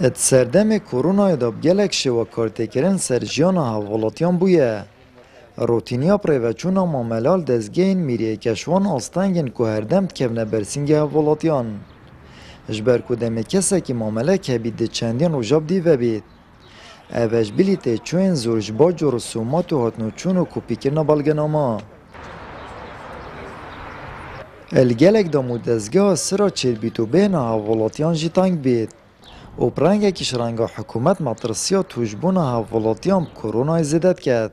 ات سردم کرونا داب گلک شو کارتکرین سرجیان هاولاتیان بویه. روتینیا پریوچونا ماملال دزگین میریه کشوان آستانگین که هردمت کبنه برسینگ هاولاتیان. اجبر کدام کسی که مامله که بید چندین روزاب دیو بید. اوش بلیت چوین زورج باج و رسومات و هاتنوچون و کپیکرنا بالگناما. الگلک دامو دزگاه سرا چید بیتو بین هاولاتیان جی تانگ بید. و پرنگه کش رنگا حکومت مطرسیا توجبون هاولاتیان کرونا زدت کرد.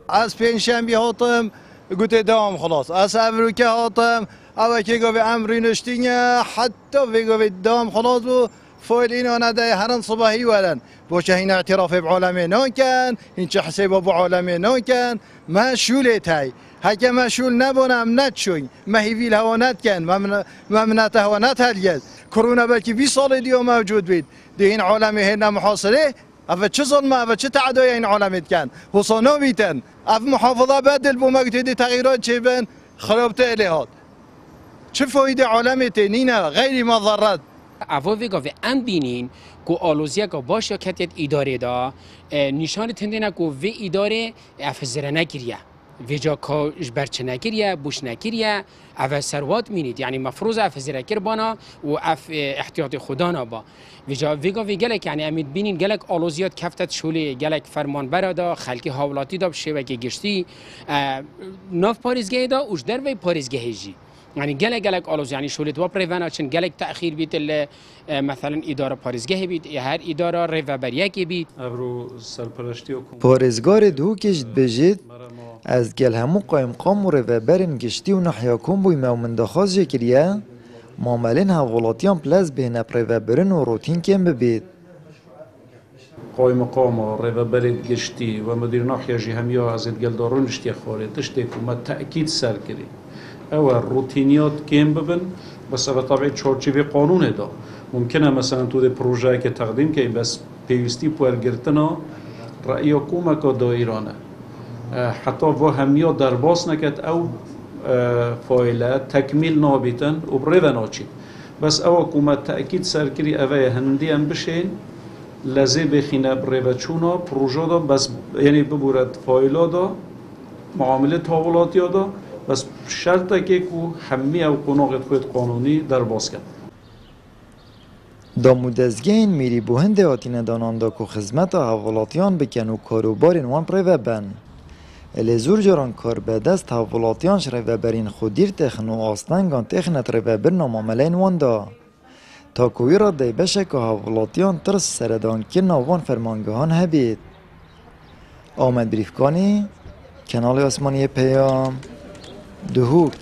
از پنجشنبه هاتم گوته دام خلاص از امریکا هاتم اوه که گوه امری نشتینه حتی گوه دام خلاص و فایل اینا نده هرن صباحی ولن باشه این اعتراف بعالمه ناکن این چه حساب بعالمه ناکن مشغولت هی هکه مشغول نبونم نتشوی مهیویل هوا نتکن ممنت هوا نتهلگز کرونا بلکه 20 سال دیو موجود بید ده این عالمه هنه محاصره اف چه ظلمه اف چه تعدای این عالمت کن حسانا بیتن اف محافظه بدل بو مقتدی تغییرات چه بن خرابت الهات چه فایده عالمت نینه غیر مضرات اوه ویگا و ام بینین که آلوزیا که باشه کتیت اداره دا نشان تندینه که و اداره افزره نگیریه ویجا که برچه نگیریه بوش نگیریه اوه سروات مینید یعنی مفروض افزره کر بانا و احتیاط خدا با ویگا وی گلک یعنی امید بینین گلک آلوزیات کفتت شولی گلک فرمان برادا خلکی حوالاتی دا بشه و که گشتی ناف پاریزگاه دا اوش در وی پاریزگاه جی يعني جلك ألوز يعني شولت وبريفانا عشان جلك تأخير بيت مثلا إدارة باريزجه بيت هر إدارة ريفا برياكي بيت. پاريزگار دو کشت بجید از گل همو قایم قام و ريفا برن گشتی و نحیاکون بوی مومن دخواست جکریه معاملین هاولاتیان پلز بهنه ريفا برن و روتین کم ببید. قایم قام و ريفا برن گشتی و مدیر نحیا جی همیا از گل دارون اشتی خارج تشتی که تأکید سر کری. او روتینیات کم ببن بس او طبعا چارچوبی قانون دا ممکنه مثلا تو ده پروژه که تقدیم که بس پیوستی پویرگرتنا رأی حکومت که دایرانه حتی و همیا درباس نکد او فایله تکمیل نابیتن و بریو ناچید بس او حکومت تأکید سرکری اوه هندی هم بشین لزه بخینه بریو چونا پروژه دا بس یعنی ببورد فایله دا معامله تاولاتی دا بس شرطه که همه او قناقت خود قانونی در باز کرد. دامو دزگین میری بو هنده آتین داناندا که خدمت هاولاتیان بکن و کاروبارین وان پریوه بن. الی زور جران کار به دست هاولاتیان شریوه برین خودیر تخن و آستنگان تخنت ریوه برنا معاملین وان دا. تا کوی را دی بشه که هاولاتیان ترس سردان که ناوان فرمانگهان هبید. آمد بریفکانی، کانال آسمانی پیام، دهوک